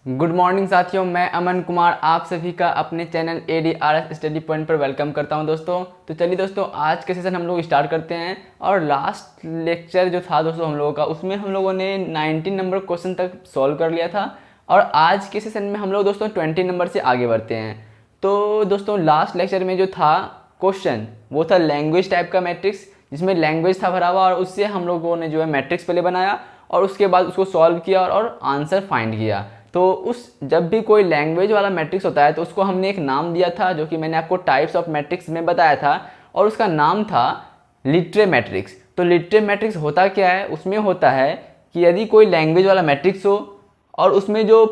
Good morning साथियों, मैं अमन कुमार आप सभी का अपने चैनल ADRS स्टडी पॉइंट पर वेलकम करता हूं दोस्तों। तो चलिए दोस्तों, आज के सेशन हम लोग स्टार्ट करते हैं। और लास्ट लेक्चर जो था दोस्तों हम लोगों का, उसमें हम लोगों ने 19 नंबर क्वेश्चन तक सॉल्व कर लिया था। और आज के सेशन में हम लोग दोस्तों 20 नंबर से आगे बढ़ते हैं। तो दोस्तों लास्ट लेक्चर में जो था क्वेश्चन, वो था लैंग्वेज टाइप का मैट्रिक्स, जिसमें लैंग्वेज था भरा हुआ, और उससे हम लोगों ने जो है मैट्रिक्स पहले बनाया और उसके बाद उसको सॉल्व किया और आंसर फाइंड किया। तो उस जब भी कोई लैंग्वेज वाला मैट्रिक्स होता है तो उसको हमने एक नाम दिया था, जो कि मैंने आपको टाइप्स ऑफ मैट्रिक्स में बताया था, और उसका नाम था लिटरे मैट्रिक्स। तो लिटरे मैट्रिक्स होता क्या है? उसमें होता है कि यदि कोई लैंग्वेज वाला मैट्रिक्स हो और उसमें जो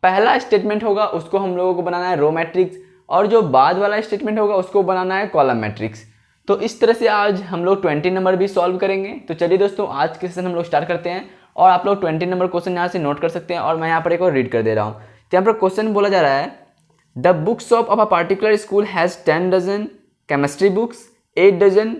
पहला स्टेटमेंट होगा उसको हम लोगों को बनाना है रो मैट्रिक्स, और जो बाद वाला स्टेटमेंट होगा उसको बनाना है कॉलम मैट्रिक्स। तो इस तरह से आज हम लोग 20 नंबर भी सॉल्व करेंगे। तो चलिए दोस्तों, आज के सेशन हम लोग स्टार्ट करते हैं। और आप लोग 20 नंबर क्वेश्चन यहाँ से नोट कर सकते हैं, और मैं यहाँ पर एक और रीड कर दे रहा हूँ। तो यहाँ पर क्वेश्चन बोला जा रहा है, the books of a particular school has 10 dozen chemistry books, 8 dozen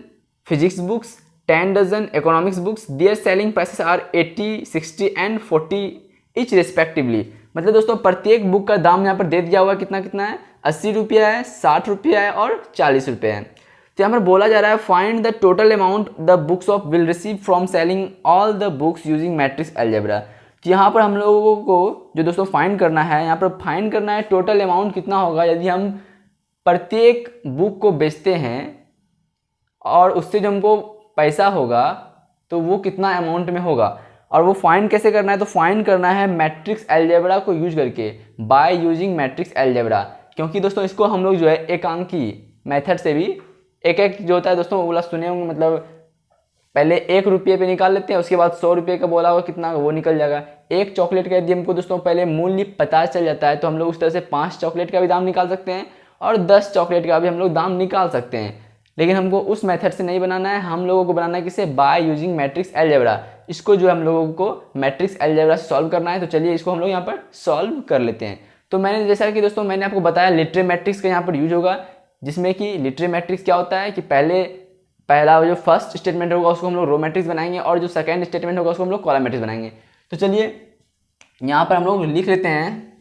physics books, 10 dozen economics books, their selling prices are 80, 60 and 40 each respectively. मतलब दोस्तों प्रत्येक बुक का दाम यहाँ पर दे दिया हुआ कितना कितना है, 80 रुपया है, 60 रुपया है और 40 रुपये है। तो यहाँ पर बोला जा रहा है, find the total amount the books of will receive from selling all the books using matrix algebra. तो यहाँ पर हम लोगों को जो दोस्तों फाइंड करना है, यहाँ पर फाइंड करना है टोटल अमाउंट कितना होगा यदि हम प्रत्येक बुक को बेचते हैं, और उससे जो हमको पैसा होगा तो वो कितना अमाउंट में होगा। और वो फाइंड कैसे करना है? तो फाइंड करना है मैट्रिक्स अलजेब्रा को यूज करके, बाय यूजिंग मैट्रिक्स अलजेब्रा। क्योंकि दोस्तों इसको हम लोग जो है एकांकी मेथड से भी एक एक जो होता है दोस्तों, वो बोला सुने होंगे, मतलब पहले 1 रुपये पे निकाल लेते हैं, उसके बाद 100 रुपये का बोला होगा कितना वो निकल जाएगा। एक चॉकलेट का यदि हमको दोस्तों पहले मूल्य पता चल जाता है तो हम लोग उस तरह से 5 चॉकलेट का भी दाम निकाल सकते हैं और 10 चॉकलेट का भी हम लोग दाम निकाल सकते हैं। लेकिन हमको उस मेथड से नहीं बनाना है, हम लोगों को बनाना है किसे? By using matrix algebra. इसको जो है हम लोगों को मैट्रिक्स अलजेब्रा से सॉल्व करना है। तो चलिए इसको हम लोग यहाँ पर सॉल्व कर लेते हैं। तो मैंने जैसा कि दोस्तों मैंने आपको बताया लिटरे मैट्रिक्स का यहाँ पर यूज होगा, जिसमें कि लिटरे मैट्रिक्स क्या होता है कि पहला जो फर्स्ट स्टेटमेंट होगा उसको हम लोग रो मैट्रिक्स बनाएंगे, और जो सेकंड स्टेटमेंट होगा उसको हम लोग कॉलम मैट्रिक्स बनाएंगे। तो चलिए यहाँ पर हम लोग लिख लेते हैं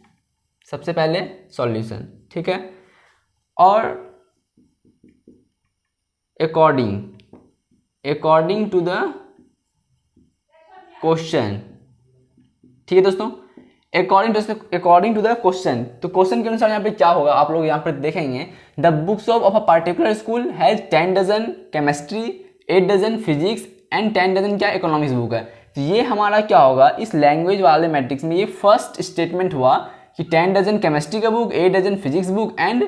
सबसे पहले सॉल्यूशन, ठीक है। और अकॉर्डिंग टू द क्वेश्चन, ठीक है दोस्तों, अकॉर्डिंग टू द क्वेश्चन। तो क्वेश्चन के अनुसार यहाँ पे क्या होगा आप लोग यहाँ पर देखेंगे, the books of a particular school has 10 dozen chemistry, 8 dozen physics and 10 dozen क्या इकोनॉमिक्स बुक है। तो ये हमारा क्या होगा इस लैंग्वेज वाले मैट्रिक्स में, ये फर्स्ट स्टेटमेंट हुआ कि 10 डजन केमिस्ट्री का book, 8 dozen physics book and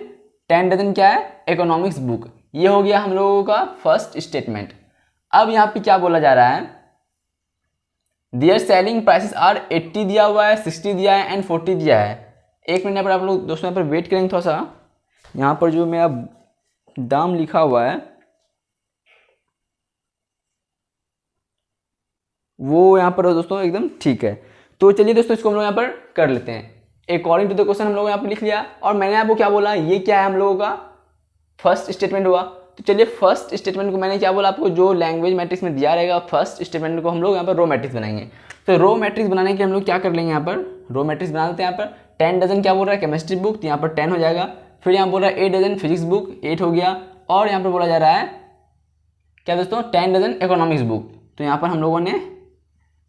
10 dozen क्या है इकोनॉमिक्स बुक। ये हो गया हम लोगों का फर्स्ट स्टेटमेंट। अब यहाँ पे क्या बोला जा रहा है, दियर सेलिंग प्राइसेस आर 80 दिया हुआ है, 60 दिया है एंड 40 दिया है। एक मिनट पर आप लोग दोस्तों यहाँ पर वेट करेंगे थोड़ा सा। यहाँ पर जो मेरा दाम लिखा हुआ है वो यहाँ पर दोस्तों एकदम ठीक है। तो चलिए दोस्तों इसको हम लोग यहाँ पर कर लेते हैं। अकॉर्डिंग टू द क्वेश्चन हम लोग यहाँ पर लिख लिया, और मैंने आपको क्या बोला, ये क्या है हम लोगों का फर्स्ट स्टेटमेंट हुआ। तो चलिए फर्स्ट स्टेटमेंट को मैंने क्या बोला आपको, जो लैंग्वेज मैट्रिक्स में दिया रहेगा फर्स्ट स्टेटमेंट को हम लोग यहाँ पर रो मैट्रिक्स बनाएंगे। तो रो मैट्रिक्स बनाने के लिए हम लोग क्या कर लेंगे, यहाँ पर रो मैट्रिक्स बना देते हैं। यहाँ पर 10 डजन क्या बोल रहा है केमिस्ट्री बुक, तो यहाँ पर 10 हो जाएगा। फिर यहाँ बोल रहा है 8 डजन फिजिक्स बुक, 8 हो गया। और यहाँ पर बोला जा रहा है क्या दोस्तों 10 डजन इकोनॉमिक्स बुक। तो यहाँ पर हम लोगों ने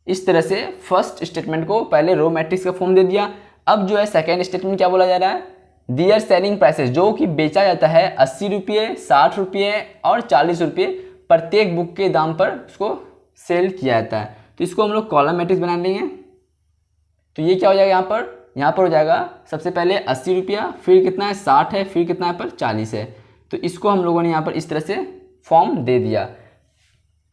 इस तरह से फर्स्ट स्टेटमेंट को पहले रो मैट्रिक्स का फॉर्म दे दिया। अब जो है सेकेंड स्टेटमेंट क्या बोला जा रहा है, दियर सेलिंग प्राइसेस, जो कि बेचा जाता है 80 रुपये, 60 रुपये और 40 रुपये प्रत्येक बुक के दाम पर उसको सेल किया जाता है। तो इसको हम लोग कॉलम मैट्रिक्स बना लेंगे। तो ये क्या हो जाएगा, यहाँ पर हो जाएगा सबसे पहले 80 रुपया, फिर कितना है 60 है, फिर कितना है पर 40 है। तो इसको हम लोगों ने यहाँ पर इस तरह से फॉर्म दे दिया।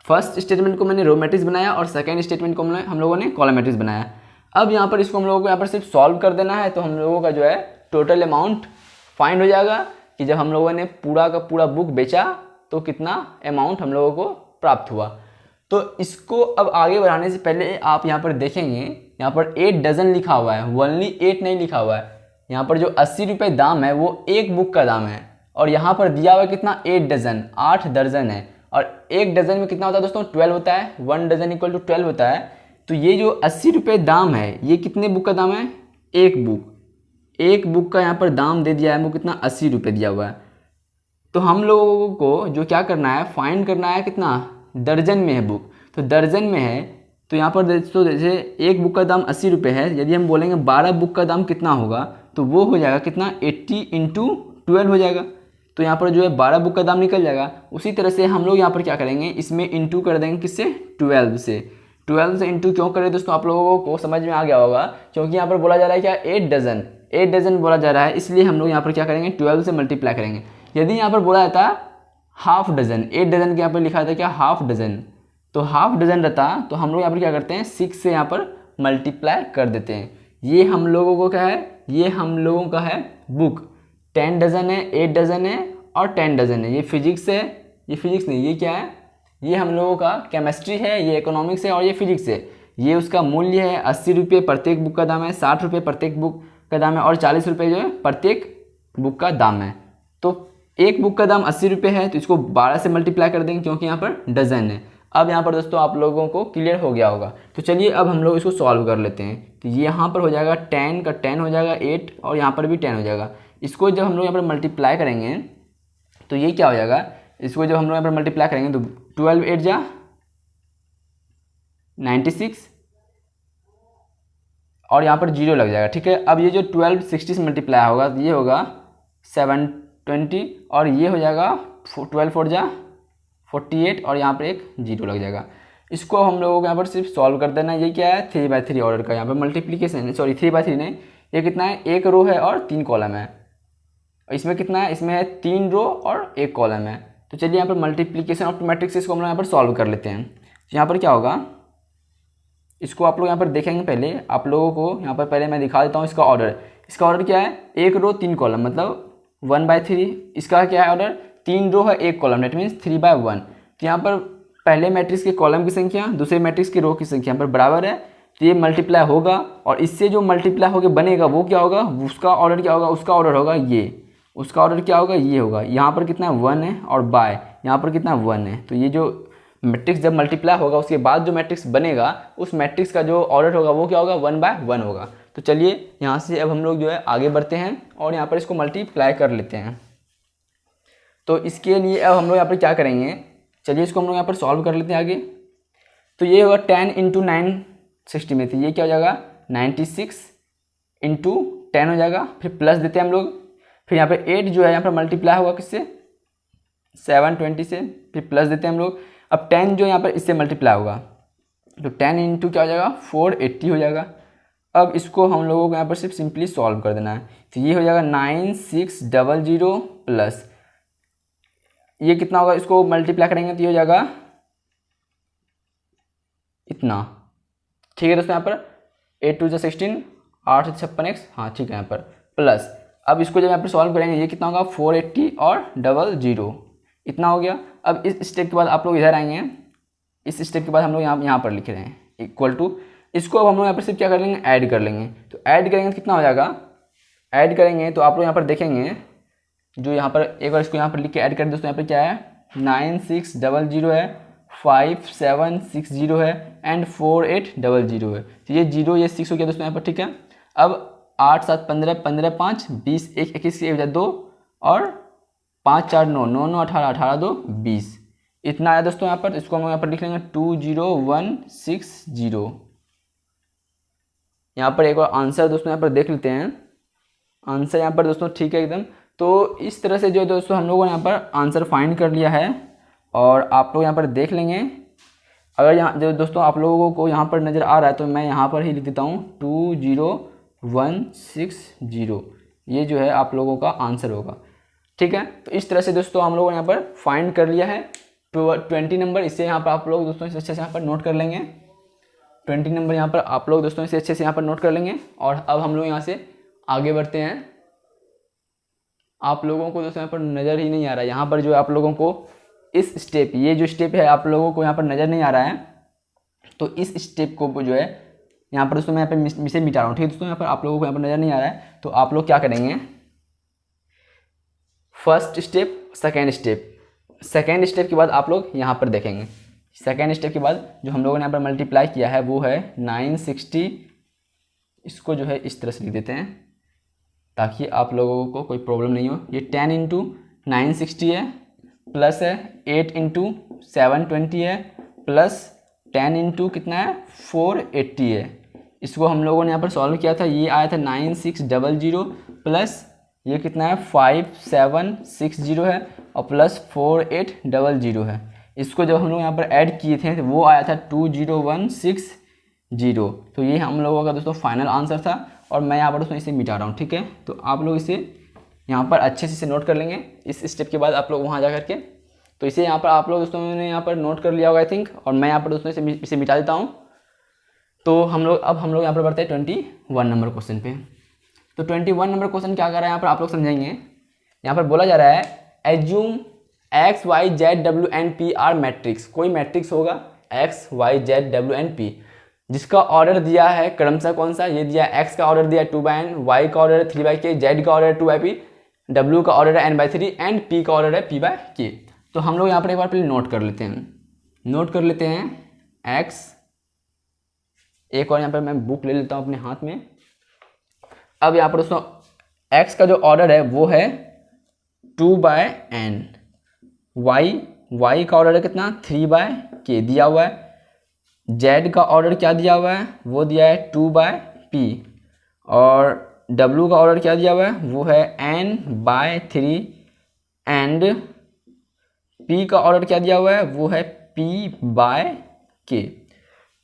फर्स्ट स्टेटमेंट को मैंने रो मैट्रिक्स बनाया और सेकेंड स्टेटमेंट को हम लोगों ने कॉलम मैट्रिक्स बनाया। अब यहाँ पर इसको हम लोगों को यहाँ पर सिर्फ सॉल्व कर देना है। तो हम लोगों का जो है टोटल अमाउंट फाइंड हो जाएगा कि जब हम लोगों ने पूरा का पूरा बुक बेचा तो कितना अमाउंट हम लोगों को प्राप्त हुआ। तो इसको अब आगे बढ़ाने से पहले आप यहाँ पर देखेंगे, यहाँ पर 8 डजन लिखा हुआ है, ओनली 8 नहीं लिखा हुआ है। यहाँ पर जो 80 रुपये दाम है वो एक बुक का दाम है, और यहाँ पर दिया हुआ है कितना 8 डजन, 8 दर्जन है। और एक डजन में कितना होता है दोस्तों 12 होता है, 1 डजन इक्वल टू 12 होता है। तो ये जो 80 रुपये दाम है ये कितने बुक का दाम है, एक बुक का यहाँ पर दाम दे दिया है वो कितना 80 रुपये दिया हुआ है। तो हम लोगों को जो क्या करना है, फाइंड करना है कितना, दर्जन में है बुक, तो दर्जन में है। तो यहाँ पर दोस्तों जैसे एक बुक का दाम 80 रुपये है, यदि हम बोलेंगे 12 बुक का दाम कितना होगा, तो वो हो जाएगा कितना 80 इंटू 12 हो जाएगा। तो यहाँ पर जो है 12 बुक का दाम निकल जाएगा। उसी तरह से हम लोग यहाँ पर क्या करेंगे, इसमें इंटू कर देंगे किससे, 12 से। 12 से इंटू क्यों करें दोस्तों, आप लोगों को समझ में आ गया होगा, क्योंकि यहाँ पर बोला जा रहा है क्या 8 डजन बोला जा रहा है, इसलिए हम लोग यहाँ पर क्या करेंगे 12 से मल्टीप्लाई करेंगे। यदि यहाँ पर बोला जाता हाफ डजन, 8 डजन के यहाँ पर लिखा था क्या हाफ डजन, तो हाफ डजन रहता तो हम लोग यहाँ पर क्या करते हैं 6 से यहाँ पर मल्टीप्लाई कर देते हैं। ये हम लोगों को क्या है, ये हम लोगों का है बुक। 10 डजन है, 8 डजन है और 10 डजन है। ये फिजिक्स है, ये फिजिक्स नहीं, ये क्या है, ये हम लोगों का केमिस्ट्री है, ये इकोनॉमिक्स है और ये फिजिक्स है। ये उसका मूल्य है 80 रुपये प्रत्येक बुक का दाम है, 60 रुपये प्रत्येक बुक का दाम है और 40 रुपये जो है प्रत्येक बुक का दाम है। तो एक बुक का दाम 80 रुपये है, तो इसको 12 से मल्टीप्लाई कर देंगे क्योंकि यहाँ पर डजन है। अब यहाँ पर दोस्तों आप लोगों को क्लियर हो गया होगा। तो चलिए अब हम लोग इसको सॉल्व कर लेते हैं। तो ये यहाँ पर हो जाएगा 10 का 10 हो जाएगा 8 और यहाँ पर भी 10 हो जाएगा। इसको जब हम लोग यहाँ पर मल्टीप्लाई करेंगे तो ये क्या हो जाएगा, इसको जब हम लोग यहाँ पर मल्टीप्लाई करेंगे तो 12 8 जा 96 और यहाँ पर 0 लग जाएगा। ठीक है, अब ये जो 12 60 से मल्टीप्लाई होगा तो ये होगा 720 और ये हो जाएगा 12 4 जा 48 और यहाँ पर एक 0 लग जाएगा। इसको हम लोगों को यहाँ पर सिर्फ सॉल्व कर देना है। ये क्या है 3/3 ऑर्डर का यहाँ पर मल्टीप्लीकेशन, सॉरी 3/3 नहीं, ये कितना है, एक रो है और 3 कॉलम है। इसमें कितना है, इसमें है 3 रो और 1 कॉलम है। तो चलिए यहाँ पर मल्टीप्लीकेशन ऑफ मैट्रिक्स इसको हम लोग यहाँ पर सॉल्व कर लेते हैं। तो यहाँ पर क्या होगा, इसको आप लोग यहाँ पर देखेंगे। पहले आप लोगों को यहाँ पर पहले मैं दिखा देता हूँ इसका ऑर्डर। इसका ऑर्डर क्या है, एक रो 3 कॉलम, मतलब 1/3। इसका क्या है ऑर्डर, 3 रो है 1 कॉलम, डेट मीन्स 3/1। तो यहाँ पर पहले मैट्रिक्स के कॉलम की संख्या दूसरे मैट्रिक्स की रो की संख्या पर बराबर है, तो ये मल्टीप्लाई होगा और इससे जो मल्टीप्लाई होकर बनेगा वो क्या होगा, उसका ऑर्डर क्या होगा, उसका ऑर्डर होगा ये, उसका ऑर्डर क्या होगा, ये होगा। यहाँ पर कितना 1 है और बाय यहाँ पर कितना 1 है। तो ये जो मैट्रिक्स जब मल्टीप्लाई होगा उसके बाद जो मैट्रिक्स बनेगा उस मैट्रिक्स का जो ऑर्डर होगा वो क्या होगा, 1/1 होगा। तो चलिए यहाँ से अब हम लोग जो है आगे बढ़ते हैं और यहाँ पर इसको मल्टीप्लाई कर लेते हैं। तो इसके लिए अब हम लोग यहाँ पर क्या करेंगे, चलिए इसको हम लोग यहाँ पर सॉल्व कर लेते हैं आगे। तो ये होगा 10 इंटू 9 60 में, तो ये क्या हो जाएगा 96 इंटू 10 हो जाएगा। फिर प्लस देते हैं हम लोग, फिर यहाँ पर 8 जो है यहाँ पर मल्टीप्लाई होगा किससे, 720 से, फिर प्लस देते हैं हम लोग। अब 10 जो यहाँ पर इससे मल्टीप्लाई होगा तो 10 इंटू क्या हो जाएगा 480 हो जाएगा। अब इसको हम लोगों को यहाँ पर सिर्फ सिंपली सॉल्व कर देना है। तो ये हो जाएगा 9600 प्लस ये कितना होगा, इसको मल्टीप्लाई करेंगे तो ये हो जाएगा इतना। ठीक है दोस्तों, यहाँ पर 8 2 16 8 से 56x, हाँ ठीक है, यहाँ पर प्लस। अब इसको जब यहाँ पर सॉल्व करेंगे ये कितना होगा 480 और 00 इतना हो गया। अब इस स्टेप के बाद आप लोग इधर आएंगे, इस स्टेप के बाद हम लोग यहाँ पर लिख रहे हैं इक्वल टू। इसको अब हम लोग यहाँ पर सिर्फ क्या कर लेंगे, ऐड कर लेंगे। तो ऐड करेंगे तो कितना हो जाएगा, ऐड करेंगे तो आप लोग यहाँ पर देखेंगे जो यहाँ पर एक बार इसको यहाँ पर लिख के ऐड कर दोस्तों, यहाँ पर क्या है 9600 है, 5760 है एंड 4800 है। तो ये 0 ये 6 हो गया दोस्तों यहाँ पर। ठीक है, अब 8 7 15 15 5 20 1 21 1 2 और 5 4 9 9 9 18 18 2 20 इतना आया दोस्तों यहाँ पर। इसको हम यहाँ पर लिख लेंगे 20160। यहाँ पर एक और आंसर दोस्तों यहाँ पर देख लेते हैं, आंसर यहाँ पर दोस्तों ठीक है एकदम। तो इस तरह से जो दोस्तों हम लोगों ने यहाँ पर आंसर फाइंड कर लिया है और आप लोग यहाँ पर देख लेंगे। अगर यहाँ जो दोस्तों आप लोगों को यहाँ पर नज़र आ रहा है तो मैं यहाँ पर ही लिख देता हूँ 20160, ये जो है आप लोगों का आंसर होगा। ठीक है, तो इस तरह से दोस्तों हम लोगों ने यहाँ पर फाइंड कर लिया है 20 नंबर। इससे यहाँ पर आप लोग दोस्तों इसे अच्छे से यहाँ पर नोट कर लेंगे। 20 नंबर यहाँ पर आप लोग दोस्तों इसे अच्छे से यहाँ पर नोट कर लेंगे। और अब हम लोग यहाँ से आगे बढ़ते हैं। आप लोगों को दोस्तों यहाँ पर नज़र ही नहीं आ रहा है, यहाँ पर जो आप लोगों को इस स्टेप, ये जो स्टेप है आप लोगों को यहाँ पर नज़र नहीं आ रहा है, तो इस स्टेप को जो है यहाँ पर दोस्तों मैं यहाँ पर इसे मिटा रहा हूँ। ठीक है दोस्तों, यहाँ पर आप लोगों को यहाँ पर नज़र नहीं आ रहा है, तो आप लोग क्या करेंगे, फर्स्ट स्टेप सेकेंड स्टेप के बाद आप लोग यहाँ पर देखेंगे। सेकेंड स्टेप के बाद जो हम लोगों ने यहाँ पर मल्टीप्लाई किया है वो है 960, इसको जो है इस तरह से लिख देते हैं ताकि आप लोगों को कोई प्रॉब्लम नहीं हो। ये 10 इंटू 960 है, प्लस है 8 इंटू 720 है, प्लस 10 इंटू कितना है 480 है। इसको हम लोगों ने यहाँ पर सॉल्व किया था, ये आया था 9600 प्लस ये कितना है 5760 है और प्लस 4800 है। इसको जब हम लोग यहाँ पर ऐड किए थे तो वो आया था 20160। तो ये हम लोगों का दोस्तों फाइनल आंसर था और मैं यहाँ पर दोस्तों इसे मिटा रहा हूँ, ठीक है। तो आप लोग इसे यहाँ पर अच्छे से इसे नोट कर लेंगे इस स्टेप के बाद आप लोग वहाँ जा करके। तो इसे यहाँ पर आप लोग दोस्तों ने यहाँ पर नोट कर लिया होगा आई थिंक, और मैं यहाँ पर दोस्तों इसे मिटा देता हूँ। तो हम लोग यहाँ पर बढ़ते हैं 21 नंबर क्वेश्चन पे। तो 21 नंबर क्वेश्चन क्या कर रहा है यहाँ पर आप लोग समझेंगे। यहाँ पर बोला जा रहा है assume X Y Z W N P R matrix. कोई मैट्रिक्स होगा X Y Z W N P जिसका ऑर्डर दिया है क्रमशः कौन सा, ये दिया एक्स का ऑर्डर दिया 2/n, वाई का ऑर्डर है 3/k, जेड का ऑर्डर है 2/p, डब्ल्यू का ऑर्डर है n/3 एंड पी का ऑर्डर है p/k। तो हम लोग यहाँ पर एक बार पहले नोट कर लेते हैं एक्स। एक और यहाँ पर मैं बुक ले लेता हूँ अपने हाथ में। अब यहाँ पर दोस्तों x का जो ऑर्डर है वो है 2/n, y का ऑर्डर है कितना 3/k दिया हुआ है, z का ऑर्डर क्या दिया हुआ है वो दिया है 2/p, और w का ऑर्डर क्या दिया हुआ है वो है n/3 एंड p का ऑर्डर क्या दिया हुआ है वो है p/k।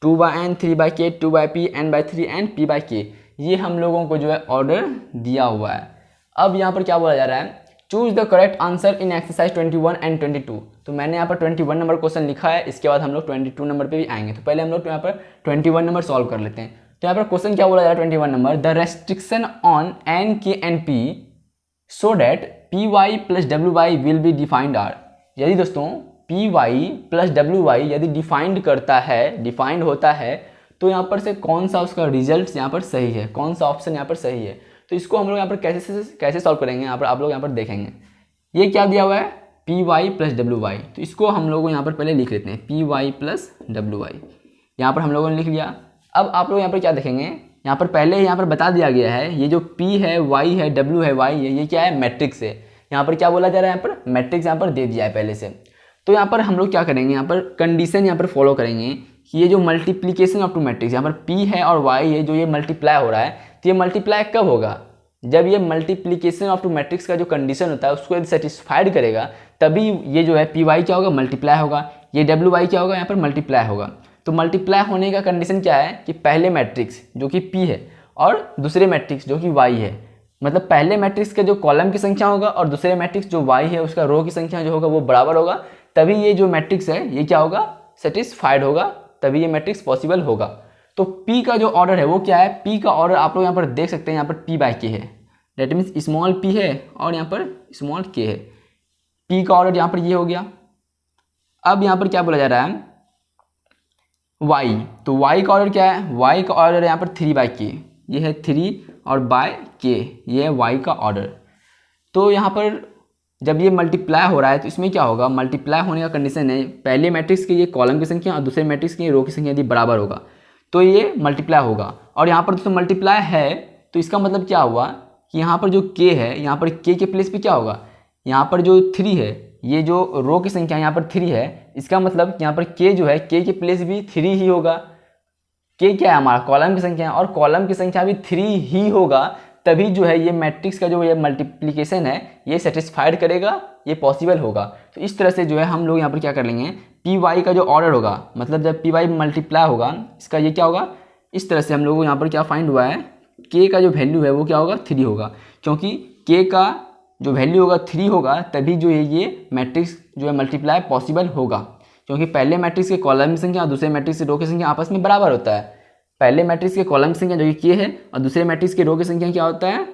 2/n, 3/k, 2/p, n/3 and p/k ये हम लोगों को जो है ऑर्डर दिया हुआ है। अब यहाँ पर क्या बोला जा रहा है, choose the correct answer in exercise 21 and 22। तो मैंने यहाँ पर 21 नंबर क्वेश्चन लिखा है, इसके बाद हम लोग 22 नंबर पे भी आएंगे। तो पहले हम लोग यहाँ पर 21 नंबर सॉल्व कर लेते हैं। तो यहाँ पर क्वेश्चन क्या बोला जा रहा है 21 number, the restriction on N K and P so that P Y plus W Y will be defined R. यदि दोस्तों P Y plus W Y यदि डिफाइंड होता है तो यहाँ पर से कौन सा उसका रिजल्ट यहाँ पर सही है, कौन सा ऑप्शन यहाँ पर सही है। तो इसको हम लोग यहाँ पर कैसे सॉल्व करेंगे, यहाँ पर आप लोग यहाँ पर देखेंगे ये क्या दिया हुआ है P Y plus W Y. तो इसको हम लोग यहाँ पर पहले लिख लेते हैं P Y plus W Y, यहाँ पर हम लोगों ने लिख लिया। अब आप लोग यहाँ पर क्या देखेंगे, यहाँ पर पहले यहाँ पर बता दिया गया है ये जो पी है वाई है डब्ल्यू है वाई है ये क्या है मैट्रिक्स है। यहाँ पर क्या बोला जा रहा है, यहाँ पर मैट्रिक्स यहाँ पर दे दिया है पहले से। तो यहाँ पर हम लोग क्या करेंगे, यहाँ पर कंडीशन यहाँ पर फॉलो करेंगे कि ये जो मल्टीप्लिकेशन ऑफ टू मैट्रिक्स यहाँ पर p है और y है जो ये मल्टीप्लाई हो रहा है, तो ये मल्टीप्लाई कब होगा, जब ये मल्टीप्लिकेशन ऑफ टू मैट्रिक्स का जो कंडीशन होता है उसको यदि सेटिस्फाइड करेगा तभी ये जो है py क्या होगा मल्टीप्लाई होगा, ये wy क्या होगा यहाँ पर मल्टीप्लाई होगा। तो मल्टीप्लाई होने का कंडीशन क्या है कि पहले मैट्रिक्स जो कि p है और दूसरे मैट्रिक्स जो कि y है, मतलब पहले मैट्रिक्स का जो कॉलम की संख्या होगा और दूसरे मैट्रिक्स जो y है उसका रो की संख्या जो होगा वो बराबर होगा, तभी ये जो मैट्रिक्स है ये क्या होगा सेटिस्फाइड होगा, तभी ये मैट्रिक्स पॉसिबल होगा। तो P का जो ऑर्डर है वो क्या है, P का ऑर्डर आप लोग यहाँ पर देख सकते हैं, यहाँ पर p/k है, डेट मीन्स स्मॉल p है और यहाँ पर स्मॉल k है। P का ऑर्डर यहाँ पर ये हो गया। अब यहाँ पर क्या बोला जा रहा है y, तो y का ऑर्डर क्या है, y का ऑर्डर है यहाँ पर 3/k, ये है 3 और /k ये है y का ऑर्डर। तो यहाँ पर जब ये मल्टीप्लाई हो रहा है तो इसमें क्या होगा, मल्टीप्लाई होने का कंडीशन है पहले मैट्रिक्स की ये कॉलम की संख्या और दूसरे मैट्रिक्स की रो की संख्या यदि बराबर होगा तो ये मल्टीप्लाई होगा। और यहाँ पर दोस्तों मल्टीप्लाई है तो इसका मतलब क्या हुआ कि यहाँ पर जो k है, यहाँ पर k के प्लेस पे क्या होगा, यहाँ पर जो 3 है, ये जो रो की संख्या यहाँ पर 3 है, इसका मतलब यहाँ पर k जो है k के प्लेस भी 3 ही होगा। k क्या है हमारा कॉलम की संख्या और कॉलम की संख्या भी 3 ही होगा, तभी जो है ये मैट्रिक्स का जो ये मल्टीप्लिकेशन है ये सेटिस्फाइड करेगा, ये पॉसिबल होगा। तो इस तरह से जो है हम लोग यहाँ पर क्या कर लेंगे, पी वाई का जो ऑर्डर होगा, मतलब जब पी वाई मल्टीप्लाई होगा इसका ये क्या होगा, इस तरह से हम लोग यहाँ पर क्या फाइंड हुआ है के का जो वैल्यू है वो क्या होगा 3 होगा, क्योंकि के का जो वैल्यू होगा 3 होगा तभी जो है ये मैट्रिक्स जो है मल्टीप्लाई पॉसिबल होगा, क्योंकि पहले मैट्रिक्स के कॉलम की संख्या और दूसरे मैट्रिक्स के रो की संख्या आपस में बराबर होता है। पहले मैट्रिक्स के कॉलम की संख्या जो कि k है और दूसरे मैट्रिक्स के रो की संख्या क्या होता है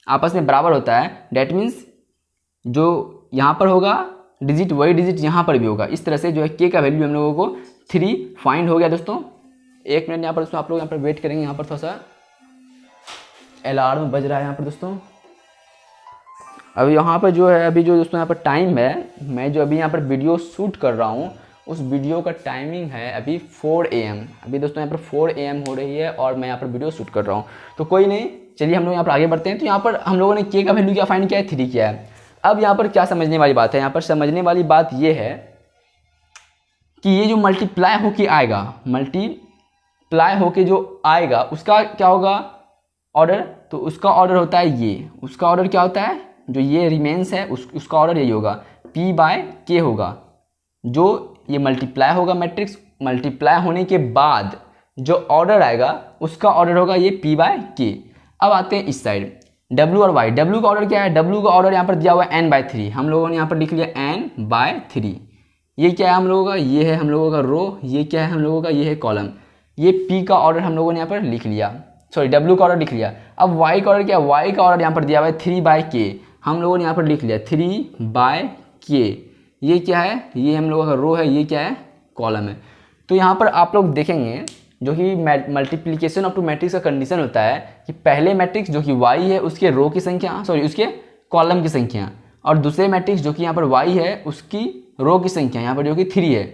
आपस में बराबर होता है। डेट मीन्स जो यहाँ पर होगा डिजिट वही डिजिट यहाँ पर भी होगा। इस तरह से जो है k का वैल्यू हम लोगों को 3 फाइंड हो गया। दोस्तों 1 मिनट यहाँ पर दोस्तों आप लोग यहाँ पर वेट करेंगे, यहाँ पर थोड़ा सा अलार्म बज रहा है यहाँ पर दोस्तों। अब यहाँ पर जो है अभी जो दोस्तों यहाँ पर टाइम है, मैं जो अभी यहाँ पर वीडियो शूट कर रहा हूँ उस वीडियो का टाइमिंग है अभी 4 AM। अभी दोस्तों यहाँ पर 4 AM हो रही है और मैं यहाँ पर वीडियो शूट कर रहा हूँ। तो कोई नहीं, चलिए हम लोग यहाँ पर आगे बढ़ते हैं। तो यहाँ पर हम लोगों ने के का वैल्यू क्या फाइंड किया है, 3 किया है। अब यहाँ पर क्या समझने वाली बात है, यहाँ पर समझने वाली बात ये है कि ये जो मल्टीप्लाई होके आएगा, मल्टीप्लाई होके जो आएगा उसका क्या होगा ऑर्डर, तो उसका ऑर्डर होता है ये, उसका ऑर्डर क्या होता है, जो ये रिमेन्स है उसका ऑर्डर यही होगा, P/K होगा। जो ये मल्टीप्लाई होगा मैट्रिक्स, मल्टीप्लाई होने के बाद जो ऑर्डर आएगा उसका ऑर्डर होगा ये P/K। अब आते हैं इस साइड, W और Y। W का ऑर्डर क्या है, W का ऑर्डर यहाँ पर दिया हुआ है n/3, हम लोगों ने यहाँ पर लिख लिया n/3। ये क्या है हम लोगों का, ये है हम लोगों का रो, ये क्या है हम लोगों का, ये है कॉलम। ये P का ऑर्डर हम लोगों ने यहाँ पर लिख लिया, सॉरी W का ऑर्डर लिख लिया। अब Y का ऑर्डर क्या है, Y का ऑर्डर यहाँ पर दिया हुआ है 3/K, हम लोगों ने यहाँ पर लिख लिया 3/K। ये क्या है, ये हम लोगों का रो है, ये क्या है कॉलम है। तो यहाँ पर आप लोग देखेंगे जो कि मल्टीप्लिकेशन ऑफ टू मैट्रिक्स का कंडीशन होता है कि पहले मैट्रिक्स जो कि Y है उसके रो की संख्या, सॉरी उसके कॉलम की संख्या, और दूसरे मैट्रिक्स जो कि यहाँ पर Y है उसकी रो की संख्या यहाँ पर जो कि 3 है।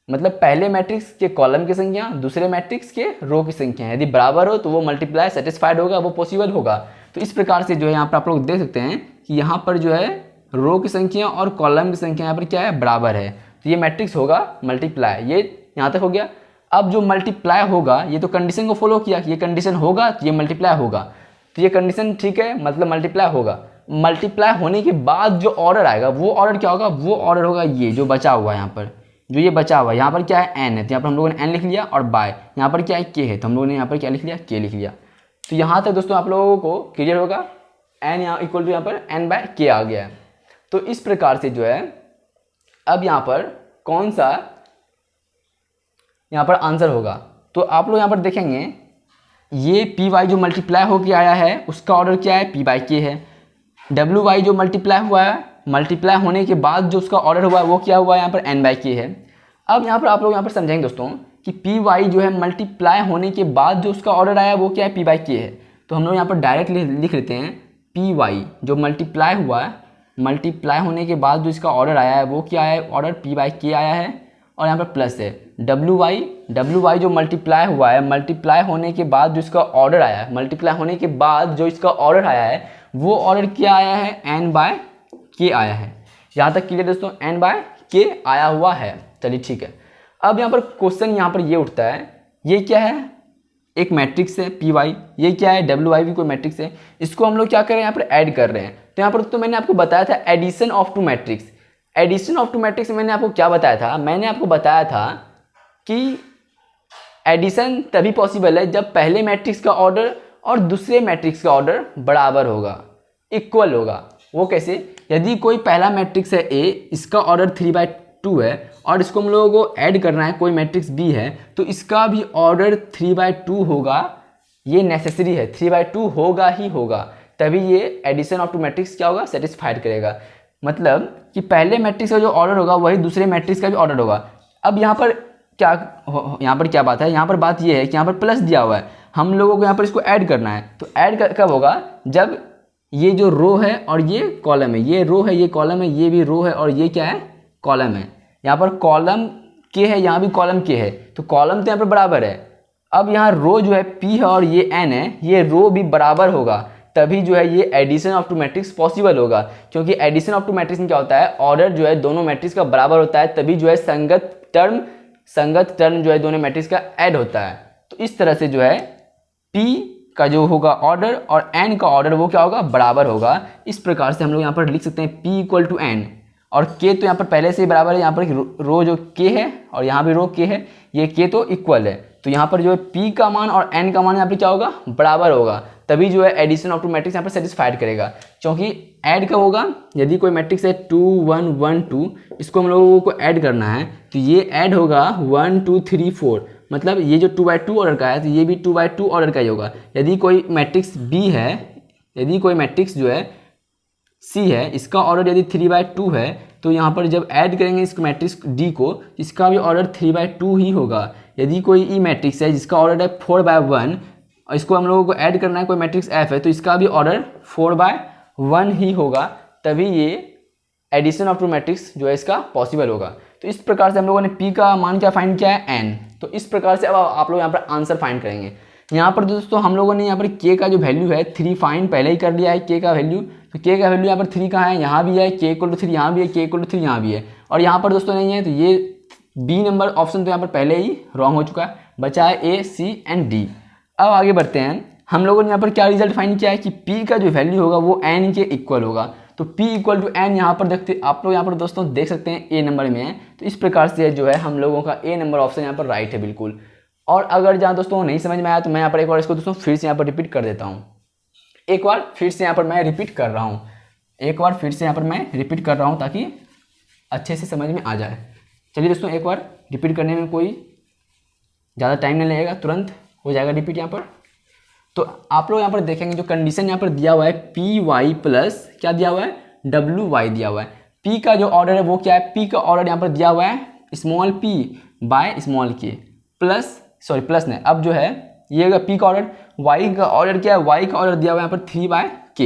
मतलब पहले मैट्रिक्स के कॉलम की संख्या, दूसरे मैट्रिक्स के रो की संख्या, यदि बराबर हो तो वो मल्टीप्लाई सेटिस्फाइड होगा, वो पॉसिबल होगा। तो इस प्रकार से जो है यहाँ पर आप लोग देख सकते हैं कि यहाँ पर जो है रो की संख्या और कॉलम की संख्या यहाँ पर क्या है, बराबर है। तो ये मैट्रिक्स होगा मल्टीप्लाई। ये यहाँ तक हो गया। अब जो मल्टीप्लाई होगा ये तो कंडीशन को फॉलो किया कि ये कंडीशन होगा तो ये मल्टीप्लाई होगा, तो ये कंडीशन ठीक है, मतलब मल्टीप्लाई होगा। मल्टीप्लाई होने के बाद जो ऑर्डर आएगा वो ऑर्डर क्या होगा, वो ऑर्डर होगा ये जो बचा हुआ है यहाँ पर, जो ये बचा हुआ है यहाँ पर क्या है n है, तो यहाँ पर हम लोगों ने n लिख लिया, और बाय यहाँ पर क्या है k है, तो हम लोगों ने यहाँ पर क्या लिख लिया, k लिख लिया। तो यहाँ तक दोस्तों आप लोगों को क्लियर होगा, n यहाँ इक्वल टू यहाँ पर n/k आ गया है। तो इस प्रकार से जो है अब यहाँ पर कौन सा यहाँ पर आंसर होगा, तो आप लोग यहाँ पर देखेंगे ये Py जो मल्टीप्लाई होके आया है उसका ऑर्डर क्या है, P/K है। Wy जो मल्टीप्लाई हुआ है, मल्टीप्लाई होने के बाद जो उसका ऑर्डर हुआ है वो क्या हुआ है, यहाँ पर n/k है। अब यहाँ पर आप लोग यहाँ पर समझेंगे दोस्तों कि Py जो है मल्टीप्लाई होने के बाद जो उसका ऑर्डर आया वो क्या है, P/K है। तो हम लोग यहाँ पर डायरेक्ट लिख लेते हैं Py जो मल्टीप्लाई हुआ है, मल्टीप्लाई होने के बाद जो इसका ऑर्डर आया है वो क्या है, ऑर्डर P/K आया है, और यहाँ पर प्लस है Wy जो मल्टीप्लाई हुआ है, मल्टीप्लाई होने के बाद जो इसका ऑर्डर आया है, मल्टीप्लाई होने के बाद जो इसका ऑर्डर आया है वो ऑर्डर क्या आया है, n/k आया है। यहाँ तक क्लियर दोस्तों, n/k आया हुआ है। चलिए ठीक है। अब यहाँ पर क्वेश्चन यहाँ पर ये उठता है, ये क्या है, एक मैट्रिक्स है Py, ये क्या है Wy भी कोई मैट्रिक्स है, इसको हम लोग क्या कर रहे हैं, यहाँ पर ऐड कर रहे हैं। तो यहाँ पर तो मैंने आपको बताया था addition of two matrix. Addition of two matrix मैंने आपको क्या बताया था, मैंने आपको बताया था कि एडिशन तभी पॉसिबल है जब पहले मैट्रिक्स का ऑर्डर और दूसरे मैट्रिक्स का ऑर्डर बराबर होगा, इक्वल होगा। वो कैसे, यदि कोई पहला मैट्रिक्स है A, इसका ऑर्डर 3/2 है और इसको हम लोगों को ऐड करना है कोई मैट्रिक्स B है, तो इसका भी ऑर्डर 3/2 होगा। ये नेसेसरी है, 3/2 होगा ही होगा, तभी ये एडिशन ऑफ टू मैट्रिक्स क्या होगा, सेटिस्फाइड करेगा। मतलब कि पहले मैट्रिक्स का जो ऑर्डर होगा वही दूसरे मैट्रिक्स का भी ऑर्डर होगा। अब यहाँ पर क्या बात है, यहाँ पर बात ये है कि यहाँ पर प्लस दिया हुआ है, हम लोगों को यहाँ पर इसको ऐड करना है। तो ऐड कब होगा, जब ये जो रो है और ये कॉलम है, ये रो है ये कॉलम है, ये भी रो है और ये क्या है कॉलम है। यहाँ पर कॉलम के है, यहाँ भी कॉलम के है, तो कॉलम तो यहाँ पर बराबर है। अब यहाँ रो जो है P है और ये n है, ये रो भी बराबर होगा, तभी जो है ये addition of two matrix possible होगा। क्योंकि एडिशन ऑफ टू मैट्रिक्स में क्या होता है, ऑर्डर जो है दोनों मैट्रिक्स का बराबर होता है, तभी जो है संगत टर्म जो है दोनों मैट्रिक्स का ऐड होता है। तो इस तरह से जो है P का जो होगा ऑर्डर और n का ऑर्डर वो क्या होगा, बराबर होगा। इस प्रकार से हम लोग यहाँ पर लिख सकते हैं P = n, और K तो यहाँ पर पहले से ही बराबर है, यहाँ पर रो जो K है और यहाँ भी रो K है, ये K तो इक्वल है। तो यहाँ पर जो है P का मान और n का मान यहाँ पर क्या होगा, बराबर होगा, तभी जो है एडिशन ऑफ टू मैट्रिक्स यहाँ पर सेटिस्फाइड करेगा। क्योंकि ऐड कब होगा, यदि कोई मैट्रिक्स है 2 1 1 2, इसको हम लोगों को ऐड करना है तो ये ऐड होगा 1 2 3 4, मतलब ये जो 2/2 ऑर्डर का है तो ये भी 2/2 ऑर्डर का ही होगा। यदि कोई मैट्रिक्स B है, यदि कोई मैट्रिक्स जो है C है, इसका ऑर्डर यदि 3/2 है, तो यहाँ पर जब ऐड करेंगे इस मैट्रिक्स D को, इसका भी ऑर्डर 3/2 ही होगा। यदि कोई E मैट्रिक्स है जिसका ऑर्डर है 4/1 और इसको हम लोगों को ऐड करना है कोई मैट्रिक्स F है, तो इसका भी ऑर्डर 4/1 ही होगा, तभी ये एडिशन ऑफ टू मैट्रिक्स जो है इसका पॉसिबल होगा। तो इस प्रकार से हम लोगों ने पी का मान क्या फाइंड किया है, एन। तो इस प्रकार से अब आप लोग यहाँ पर आंसर फाइंड करेंगे। यहाँ पर दोस्तों हम लोगों ने यहाँ पर के का जो वैल्यू है 3 फाइंड पहले ही कर लिया है, के का वैल्यू। तो के का वैल्यू यहाँ पर 3 कहाँ है, यहाँ भी है, के इक्वल टू 3 यहाँ भी है, के इक्वल टू 3 यहाँ भी है, और यहाँ पर दोस्तों नहीं है। तो ये बी नंबर ऑप्शन तो यहाँ पर पहले ही रॉन्ग हो चुका है, बचा है ए, सी एंड डी। अब आगे बढ़ते हैं। हम लोगों ने यहाँ पर क्या रिजल्ट फाइंड किया है कि पी का जो वैल्यू होगा वो एन के इक्वल होगा। तो P इक्वल टू एन यहाँ पर देखते आप लोग यहाँ पर दोस्तों देख सकते हैं ए नंबर में है। तो इस प्रकार से जो है हम लोगों का ए नंबर ऑप्शन यहाँ पर राइट है बिल्कुल। और अगर जहाँ दोस्तों नहीं समझ में आया तो मैं यहाँ पर एक बार इसको दोस्तों फिर से यहाँ पर रिपीट कर देता हूँ। एक बार फिर से यहाँ पर मैं रिपीट कर रहा हूँ, एक बार फिर से यहाँ पर मैं रिपीट कर रहा हूँ ताकि अच्छे से समझ में आ जाए। चलिए दोस्तों एक बार रिपीट करने में कोई ज़्यादा टाइम नहीं लगेगा, तुरंत हो जाएगा रिपीट यहाँ पर। तो आप लोग यहाँ पर देखेंगे जो कंडीशन यहाँ पर दिया हुआ है पी वाई प्लस क्या दिया हुआ है, डब्ल्यू वाई दिया हुआ है। पी का जो ऑर्डर है वो क्या है, पी का ऑर्डर यहाँ पर दिया हुआ है स्मॉल पी बाय स्मॉल के प्लस प्लस नहीं, अब जो है ये होगा पी का ऑर्डर। वाई का ऑर्डर क्या है, वाई का ऑर्डर दिया हुआ है यहाँ पर 3 बाय के,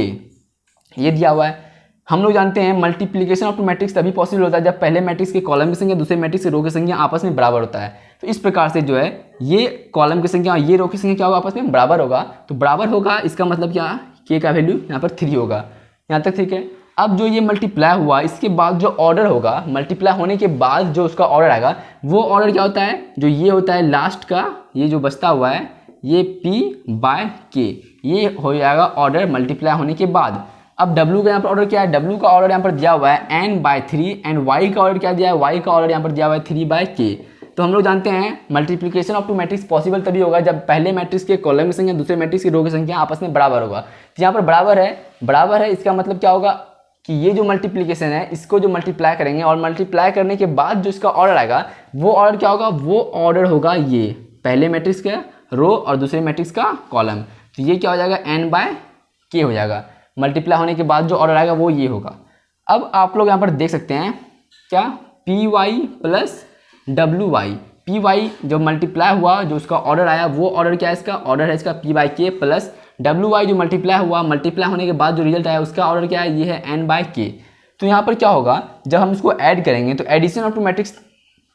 ये दिया हुआ है। हम लोग जानते हैं मल्टीप्लिकेशन ऑफ टू मैट्रिक्स तभी पॉसिबल होता है जब पहले मैट्रिक्स के कॉलम की संख्या दूसरे मैट्रिक्स के रो की संख्या आपस में बराबर होता है। तो इस प्रकार से जो है ये कॉलम की संख्या और ये रो की संख्या क्या होगा, आपस में बराबर होगा। तो बराबर होगा इसका मतलब क्या, के का वैल्यू यहाँ पर 3 होगा। यहाँ तक ठीक है। अब जो ये मल्टीप्लाई हुआ इसके बाद जो ऑर्डर होगा, मल्टीप्लाई होने के बाद जो उसका ऑर्डर आएगा वो ऑर्डर क्या होता है, जो ये होता है लास्ट का, ये जो बचता हुआ है ये पी बाय के, ये हो जाएगा ऑर्डर मल्टीप्लाई होने के बाद। अब W का यहाँ पर ऑर्डर क्या है, W का ऑर्डर यहाँ पर दिया हुआ है n/3 एंड Y का ऑर्डर क्या दिया है, Y का ऑर्डर यहाँ पर दिया हुआ है 3/k। तो हम लोग जानते हैं multiplication of two matrix possible तभी होगा जब पहले मैट्रिक्स के कॉलम की संख्या दूसरे मैट्रिक्स की रो की संख्या आपस में बराबर होगा। तो यहाँ पर बराबर है, इसका मतलब क्या होगा कि ये जो मल्टीप्लिकेशन है इसको जो मल्टीप्लाई करेंगे और मल्टीप्लाई करने के बाद जो इसका ऑर्डर आएगा वो ऑर्डर क्या होगा, वो ऑर्डर होगा ये पहले मैट्रिक्स का रो और दूसरे मैट्रिक्स का कॉलम। तो ये क्या हो जाएगा, n/k हो जाएगा। मल्टीप्लाई होने के बाद जो ऑर्डर आएगा वो ये होगा। अब आप लोग यहाँ पर देख सकते हैं क्या, P Y plus W Y, P Y जो मल्टीप्लाई हुआ जो उसका ऑर्डर आया वो ऑर्डर क्या है, इसका ऑर्डर है इसका p/k प्लस डब्ल्यू वाई जो मल्टीप्लाई हुआ, मल्टीप्लाई होने के बाद जो रिजल्ट आया उसका ऑर्डर क्या है, ये है n/k। तो यहाँ पर क्या होगा, जब हम इसको ऐड करेंगे तो एडिशन ऑफ टू मैट्रिक्स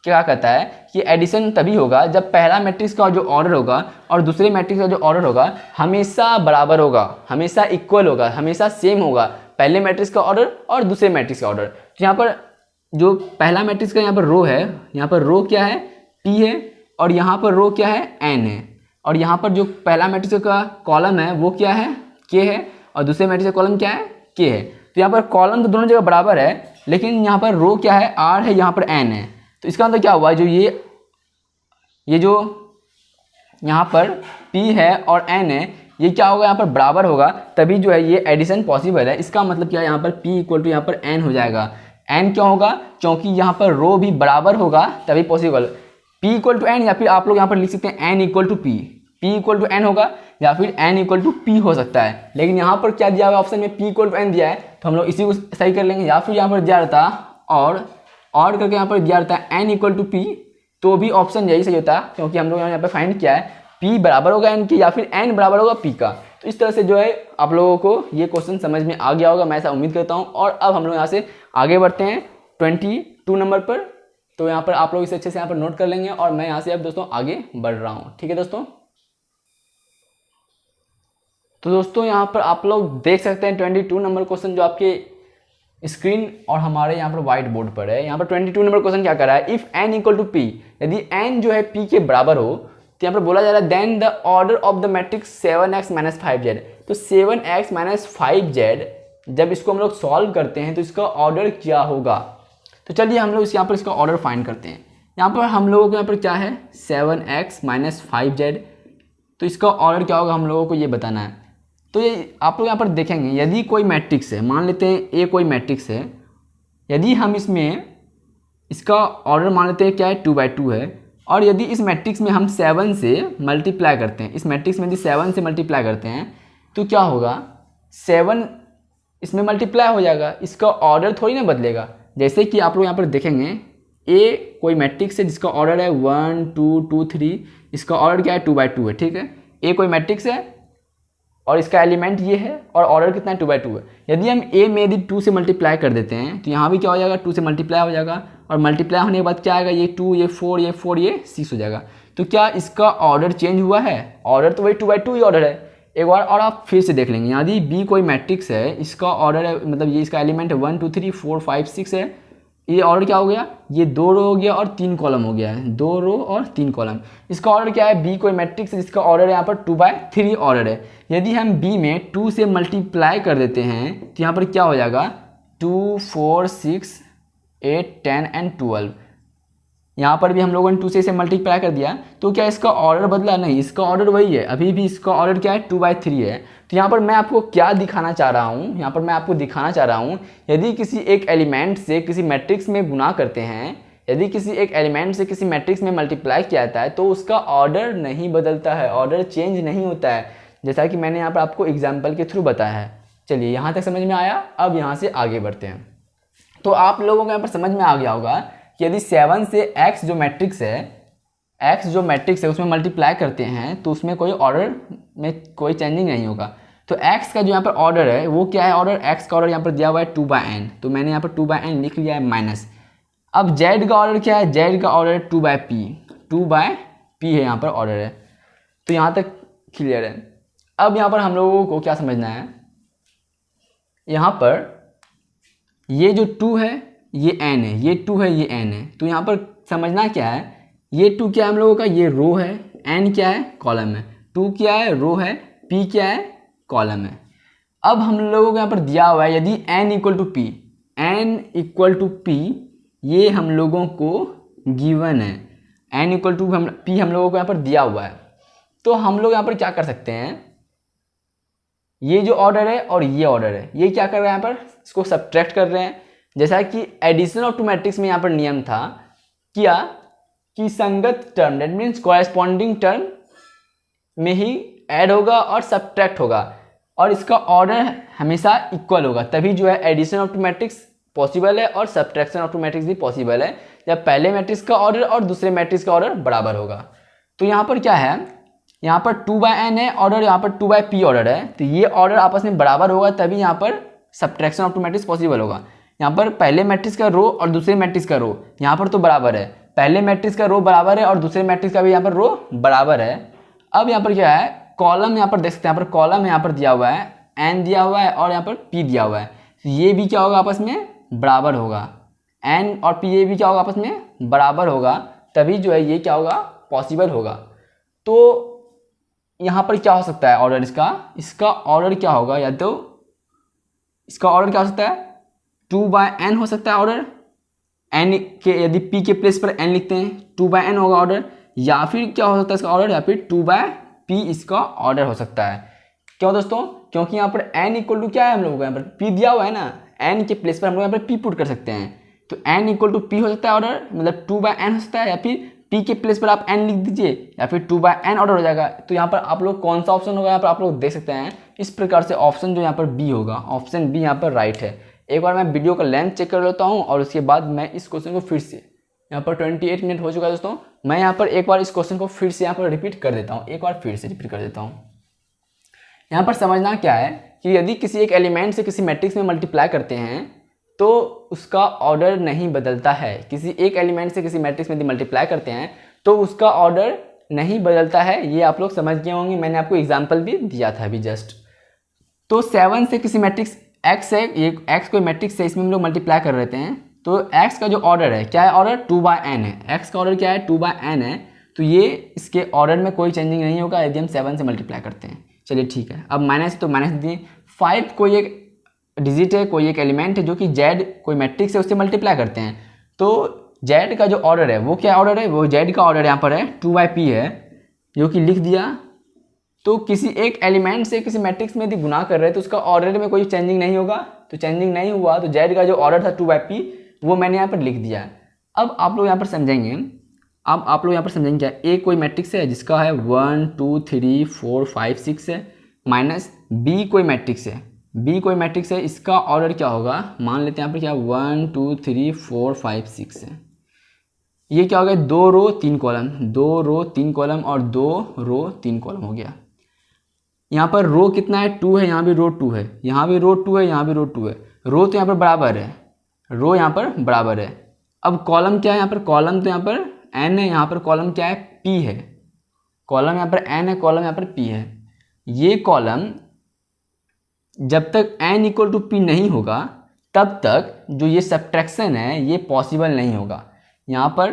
क्या कहता है कि एडिशन तभी होगा जब पहला मैट्रिक्स का जो ऑर्डर होगा और दूसरे मैट्रिक्स का जो ऑर्डर होगा हमेशा बराबर होगा, हमेशा इक्वल होगा, हमेशा सेम होगा पहले मैट्रिक्स का ऑर्डर और दूसरे मैट्रिक्स का ऑर्डर। तो यहाँ पर जो पहला मैट्रिक्स का यहाँ पर रो है, यहाँ पर रो क्या है, p है, और यहाँ पर रो क्या है, n है, और यहाँ पर जो पहला मैट्रिक्स का कॉलम है वो क्या है, k है, और दूसरे मैट्रिक्स का कॉलम क्या है, k है। तो यहाँ पर कॉलम तो दोनों जगह बराबर है लेकिन यहाँ पर रो क्या है, r है, यहाँ पर n है। तो इसका मतलब क्या हुआ, जो ये जो यहाँ पर p है और n है ये क्या होगा, यहाँ पर बराबर होगा तभी जो है ये एडिशन पॉसिबल है। इसका मतलब क्या है, यहाँ पर p इक्वल टू यहाँ पर n हो जाएगा। n क्यों होगा, क्योंकि यहाँ पर रो भी बराबर होगा तभी possible. p equal to n या फिर आप लोग यहाँ पर लिख सकते हैं n equal to p, p equal to n होगा या फिर n इक्वल टू p हो सकता है। लेकिन यहाँ पर क्या दिया हुआ ऑप्शन में p इक्वल टू n दिया है तो हम लोग इसी को सही कर लेंगे, या फिर यहाँ पर दिया रहता और करके यहाँ पर दिया रहता है n इक्वल टू p, तो भी ऑप्शन यही सही होता है क्योंकि हम लोग यहाँ पर फाइंड किया है p बराबर होगा n की या फिर n बराबर होगा p का। तो इस तरह से जो है आप लोगों को ये क्वेश्चन समझ में आ गया होगा, मैं ऐसा उम्मीद करता हूँ। और अब हम लोग यहाँ से आगे बढ़ते हैं 22 नंबर पर। तो यहाँ पर आप लोग इसे अच्छे से यहाँ पर नोट कर लेंगे और मैं यहाँ से अब दोस्तों आगे बढ़ रहा हूँ, ठीक है दोस्तों। तो दोस्तों यहाँ पर आप लोग देख सकते हैं 22 नंबर क्वेश्चन जो आपके स्क्रीन और हमारे यहाँ पर व्हाइट बोर्ड पर है। यहाँ पर 22 नंबर क्वेश्चन क्या कर रहा है, if n equal to p, यदि n जो है p के बराबर हो तो यहाँ पर बोला जा रहा है then the order of the matrix 7x - 5z। तो 7x - 5z जब इसको हम लोग सॉल्व करते हैं तो इसका ऑर्डर क्या होगा। तो चलिए हम लोग यहाँ पर इसका ऑर्डर फाइंड करते हैं। यहाँ पर हम लोगों को यहाँ पर क्या है 7x - 5z, तो इसका ऑर्डर क्या होगा हम लोगों को ये बताना है। तो ये आप लोग यहाँ पर देखेंगे यदि कोई मैट्रिक्स है, मान लेते हैं ए कोई मैट्रिक्स है, यदि हम इसमें इसका ऑर्डर मान लेते हैं क्या है 2/2 है, और यदि इस मैट्रिक्स में हम 7 से मल्टीप्लाई करते हैं, इस मैट्रिक्स में यदि 7 से मल्टीप्लाई करते हैं तो क्या होगा 7 इसमें मल्टीप्लाई हो जाएगा, इसका ऑर्डर थोड़ी ना बदलेगा। जैसे कि आप लोग यहाँ पर देखेंगे ए कोई मैट्रिक्स है जिसका ऑर्डर है 1 2 2 3, इसका ऑर्डर क्या है 2/2 है, ठीक है। ए कोई मैट्रिक्स है और इसका एलिमेंट ये है और ऑर्डर कितना है 2/2 है। यदि हम ए में यदि 2 से मल्टीप्लाई कर देते हैं तो यहाँ भी क्या हो जाएगा 2 से मल्टीप्लाई हो जाएगा, और मल्टीप्लाई होने के बाद क्या आएगा, ये 2, ये 4, ये 4, ये 6 हो जाएगा। तो क्या इसका ऑर्डर चेंज हुआ है? ऑर्डर तो वही 2/2 ही ऑर्डर है। एक बार और आप फिर से देख लेंगे, यदि बी कोई मैट्रिक्स है, इसका ऑर्डर है, मतलब ये इसका एलिमेंट है 1 2 3 4 5 6 है, ये ऑर्डर क्या हो गया, ये 2 रो हो गया और 3 कॉलम हो गया है, 2 रो और 3 कॉलम। इसका ऑर्डर क्या है, बी कोई मैट्रिक्स है जिसका ऑर्डर है यहाँ पर 2/3 ऑर्डर है। यदि हम बी में 2 से मल्टीप्लाई कर देते हैं तो यहाँ पर क्या हो जाएगा, 2 4 6 8 10 एंड 12। यहाँ पर भी हम लोगों ने 2 से इसे मल्टीप्लाई कर दिया, तो क्या इसका ऑर्डर बदला? नहीं, इसका ऑर्डर वही है, अभी भी इसका ऑर्डर क्या है, 2/3 है। तो यहाँ पर मैं आपको क्या दिखाना चाह रहा हूँ, यहाँ पर मैं आपको दिखाना चाह रहा हूँ, यदि किसी एक एलिमेंट से किसी मैट्रिक्स में गुना करते हैं, यदि किसी एक एलिमेंट से किसी मैट्रिक्स में मल्टीप्लाई किया जाता है तो उसका ऑर्डर नहीं बदलता है, ऑर्डर चेंज नहीं होता है, जैसा कि मैंने यहाँ पर आपको एग्जाम्पल के थ्रू बताया है। चलिए यहाँ तक समझ में आया, अब यहाँ से आगे बढ़ते हैं। तो आप लोगों को यहाँ पर समझ में आ गया होगा कि यदि 7 से x जो मैट्रिक्स है उसमें मल्टीप्लाई करते हैं तो उसमें कोई ऑर्डर में कोई चेंजिंग नहीं होगा। तो x का जो यहाँ पर ऑर्डर है वो क्या है, ऑर्डर x का ऑर्डर यहाँ पर दिया हुआ है 2/n, तो मैंने यहाँ पर 2/n लिख लिया है माइनस। अब z का ऑर्डर क्या है, z का ऑर्डर 2/p है, यहाँ पर ऑर्डर है। तो यहाँ तक क्लियर है। अब यहाँ पर हम लोगों को क्या समझना है, यहाँ पर ये जो 2 है ये n है, ये 2 है ये n है। तो यहाँ पर समझना क्या है, ये 2 क्या है हम लोगों का, ये रो है, n क्या है, कॉलम है। 2 क्या है, रो है, p क्या है, कॉलम है। अब हम लोगों को यहाँ पर दिया हुआ है यदि n इक्वल टू p, ये हम लोगों को गिवन है, n इक्वल टू p हम लोगों को यहाँ पर दिया हुआ है। तो हम लोग यहाँ पर क्या कर सकते हैं, ये जो ऑर्डर है और ये ऑर्डर है, ये क्या कर रहे हैं, यहाँ पर इसको सब्ट्रैक्ट कर रहे हैं। जैसा कि एडिशन ऑफ टू मैट्रिक्स में यहाँ पर नियम था क्या कि संगत term, that means corresponding term में ही ऐड होगा और सब्ट्रैक्ट होगा, और इसका ऑर्डर हमेशा इक्वल होगा, तभी जो है addition of two matrix possible है और सब्ट्रैक्शन ऑफ टू मैट्रिक्स भी पॉसिबल है, जब पहले मैट्रिक्स का ऑर्डर और दूसरे मैट्रिक्स का ऑर्डर बराबर होगा। तो यहाँ पर क्या है, यहाँ पर 2/n है ऑर्डर, यहाँ पर 2/p ऑर्डर है, तो ये ऑर्डर आपस में बराबर होगा तभी यहाँ पर subtraction of two matrix possible होगा। यहाँ पर पहले मैट्रिक्स का रो और दूसरे मैट्रिक्स का रो यहाँ पर तो बराबर है, पहले मैट्रिक्स का रो बराबर है और दूसरे मैट्रिक्स का भी यहाँ पर रो बराबर है। अब यहाँ पर क्या है, कॉलम यहाँ पर देख सकते हैं, यहाँ पर कॉलम यहाँ पर दिया हुआ है, n दिया हुआ है और यहाँ पर p दिया हुआ है, तो ये भी क्या होगा, आपस में बराबर होगा, n और p ये भी क्या होगा, आपस में बराबर होगा, तभी जो है ये क्या होगा, पॉसिबल होगा। तो यहाँ पर क्या हो सकता है ऑर्डर, इसका ऑर्डर क्या होगा, या तो इसका ऑर्डर क्या हो सकता है, 2/n हो सकता है ऑर्डर, n के यदि p के प्लेस पर n लिखते हैं 2/n होगा ऑर्डर, या फिर क्या हो सकता है इसका ऑर्डर, या फिर 2/p इसका ऑर्डर हो सकता है। क्यों दोस्तों, क्योंकि यहाँ पर n इक्वल टू क्या है, हम लोगों को यहाँ पर p दिया हुआ है ना, n के प्लेस पर हम लोग यहाँ पर p पुट कर सकते हैं, तो n इक्वल टू p हो सकता है ऑर्डर, मतलब 2/n हो सकता है, या फिर p के प्लेस पर आप n लिख दीजिए, या फिर 2/n ऑर्डर हो जाएगा। तो यहाँ पर आप लोग कौन सा ऑप्शन होगा, यहाँ पर आप लोग देख सकते हैं इस प्रकार से ऑप्शन जो यहाँ पर b होगा, ऑप्शन b यहाँ पर राइट है। एक बार मैं वीडियो का लेंथ चेक कर लेता हूँ और उसके बाद मैं इस क्वेश्चन को फिर से, यहाँ पर 28 मिनट हो चुका है दोस्तों, मैं यहाँ पर एक बार इस क्वेश्चन को फिर से यहाँ पर रिपीट कर देता हूँ, एक बार फिर से रिपीट कर देता हूँ। यहाँ पर समझना क्या है कि यदि किसी एक एलिमेंट से किसी मैट्रिक्स में मल्टीप्लाई करते हैं तो उसका ऑर्डर नहीं बदलता है, किसी एक एलिमेंट से किसी मैट्रिक्स में यदि मल्टीप्लाई करते हैं तो उसका ऑर्डर नहीं बदलता है, ये आप लोग समझ गए होंगे, मैंने आपको एग्जाम्पल भी दिया था अभी जस्ट। तो 7 से किसी मैट्रिक्स x है, ये x कोई मैट्रिक्स है, इसमें हम लोग मल्टीप्लाई कर रहे हैं, तो x का जो ऑर्डर है क्या है, ऑर्डर 2/n है, x का ऑर्डर क्या है, 2/n है, तो ये इसके ऑर्डर में कोई चेंजिंग नहीं होगा यदि हम 7 से मल्टीप्लाई करते हैं। चलिए ठीक है, अब माइनस तो माइनस दिए, 5 कोई एक डिजिट है, कोई एक एलिमेंट है जो कि z कोई मैट्रिक्स है, उससे मल्टीप्लाई करते हैं, तो z का जो ऑर्डर है वो क्या ऑर्डर है, वो z का ऑर्डर यहाँ पर है 2/p है, जो कि लिख दिया। तो किसी एक एलिमेंट से किसी मैट्रिक्स में यदि गुना कर रहे हैं तो उसका ऑर्डर में कोई चेंजिंग नहीं होगा, तो चेंजिंग नहीं हुआ तो z का जो ऑर्डर था 2/p वो मैंने यहाँ पर लिख दिया। अब आप लोग यहाँ पर समझेंगे, अब आप लोग यहाँ पर समझेंगे क्या, ए कोई मैट्रिक्स है जिसका है 1 2 3 4 5 6 है, माइनस बी कोई मैट्रिक्स है, बी कोई मैट्रिक्स है, इसका ऑर्डर क्या होगा, मान लेते हैं यहाँ पर क्या 1 2 3 4 5 6 है, ये क्या हो गया, 2 रो 3 कॉलम, 2 रो 3 कॉलम और 2 रो 3 कॉलम हो गया। यहाँ पर रो कितना है, 2 है, यहाँ भी रो 2 है, यहाँ भी रो 2 है, यहाँ भी रो 2 है, रो तो यहाँ पर बराबर है, रो यहाँ पर बराबर है। अब कॉलम क्या है यहाँ पर, कॉलम तो यहाँ पर n है, यहाँ पर कॉलम क्या है, p है। कॉलम यहाँ पर n है, कॉलम यहाँ पर p है। ये कॉलम जब तक n इक्वल टू p नहीं होगा तब तक जो ये सब्ट्रैक्शन है ये पॉसिबल नहीं होगा। यहाँ पर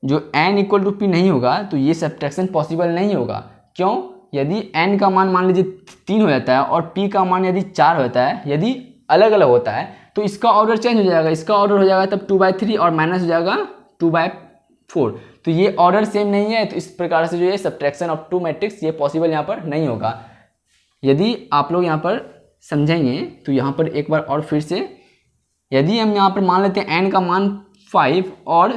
जो n इक्वल टू p नहीं होगा तो ये सब्ट्रैक्शन पॉसिबल नहीं होगा। क्यों? यदि n का मान लीजिए 3 हो जाता है और p का मान यदि 4 होता है, यदि अलग अलग होता है तो इसका ऑर्डर चेंज हो जाएगा, इसका ऑर्डर हो जाएगा तब 2/3 और माइनस हो जाएगा 2/4। तो ये ऑर्डर सेम नहीं है, तो इस प्रकार से जो है सब्ट्रैक्शन ऑफ टू मैट्रिक्स ये पॉसिबल यहाँ पर नहीं होगा। यदि आप लोग यहाँ पर समझेंगे तो यहाँ पर एक बार और फिर से, यदि हम यहाँ पर मान लेते हैं n का मान 5 और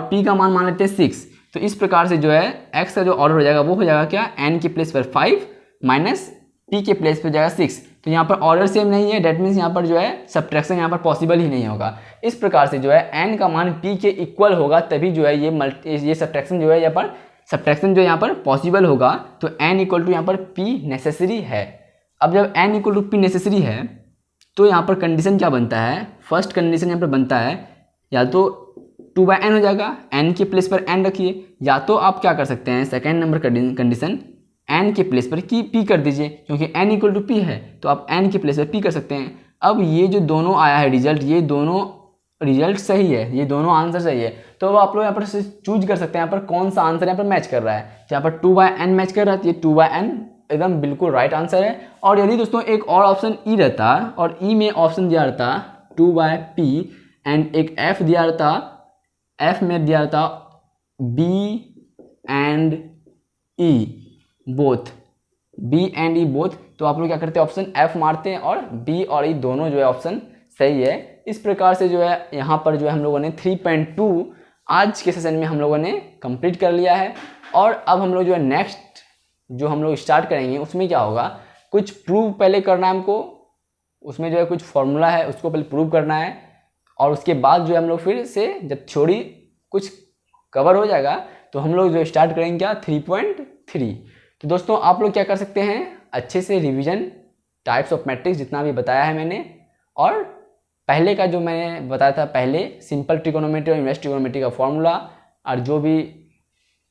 p का मान लेते हैं 6, तो इस प्रकार से जो है x का जो ऑर्डर हो जाएगा वो हो जाएगा क्या, n के प्लेस पर 5 माइनस p के प्लेस पर जाएगा 6। तो यहाँ पर ऑर्डर सेम नहीं है, डेट मीन्स यहाँ पर जो है सब्ट्रैक्शन यहाँ पर पॉसिबल ही नहीं होगा। इस प्रकार से जो है n का मान p के इक्वल होगा तभी जो है ये सब्ट्रैक्शन जो है यहाँ पर सब्ट्रैक्शन जो यहाँ पर पॉसिबल होगा। तो n इक्वल टू यहाँ पर p नेसेसरी है। अब जब n equal to p necessary है तो यहाँ पर कंडीशन क्या बनता है, फर्स्ट कंडीशन यहाँ पर बनता है या तो 2/n हो जाएगा, n के प्लेस पर n रखिए, या तो आप क्या कर सकते हैं सेकेंड नंबर कंडीशन n के प्लेस पर की p कर दीजिए, क्योंकि n इक्वल टू p है तो आप n के प्लेस पर p कर सकते हैं। अब ये जो दोनों आया है रिजल्ट, ये दोनों रिजल्ट सही है, ये दोनों आंसर सही है, तो अब आप लोग यहाँ पर चूज कर सकते हैं यहाँ पर कौन सा आंसर यहाँ पर मैच कर रहा है। यहाँ पर 2/n मैच कर रहा है तो ये 2/n एकदम बिल्कुल राइट आंसर है। और यदि दोस्तों एक और ऑप्शन ई रहता और ई में ऑप्शन दिया रहता 2/p एंड एक f दिया रहता, f में दिया रहता b and e both, b and e both, तो आप लोग क्या करते हैं ऑप्शन f मारते हैं और b और e दोनों जो है ऑप्शन सही है। इस प्रकार से जो है यहाँ पर जो है हम लोगों ने 3.2 आज के सेशन में हम लोगों ने कंप्लीट कर लिया है। और अब हम लोग जो है नेक्स्ट जो हम लोग स्टार्ट करेंगे उसमें क्या होगा, कुछ प्रूव पहले करना है हमको, उसमें जो है कुछ फॉर्मूला है उसको पहले प्रूव करना है, और उसके बाद जो है हम लोग फिर से जब थ्योरी कुछ कवर हो जाएगा तो हम लोग जो स्टार्ट करेंगे क्या 3.3। तो दोस्तों आप लोग क्या कर सकते हैं, अच्छे से रिवीजन टाइप्स ऑफ मैट्रिक्स जितना भी बताया है मैंने, और पहले का जो मैंने बताया था पहले सिंपल ट्रिगोनोमेट्री और इनवर्स ट्रिगोनोमेट्री का फॉर्मूला और जो भी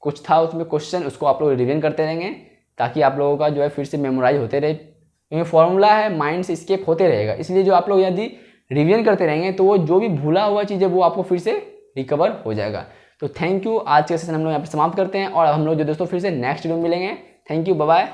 कुछ था उसमें क्वेश्चन, उसको आप लोग रिवीजन करते रहेंगे ताकि आप लोगों का जो है फिर से मेमोराइज होते रहे, क्योंकि फॉर्मूला है माइंड से स्केप होते रहेगा। इसलिए जो आप लोग यदि रिवीजन करते रहेंगे तो वो जो भी भूला हुआ चीज़ है वो आपको फिर से रिकवर हो जाएगा। तो थैंक यू, आज के सेशन हम लोग यहाँ पर समाप्त करते हैं और हम लोग जो दोस्तों फिर से नेक्स्ट वीडियो में मिलेंगे। Thank you, bye bye.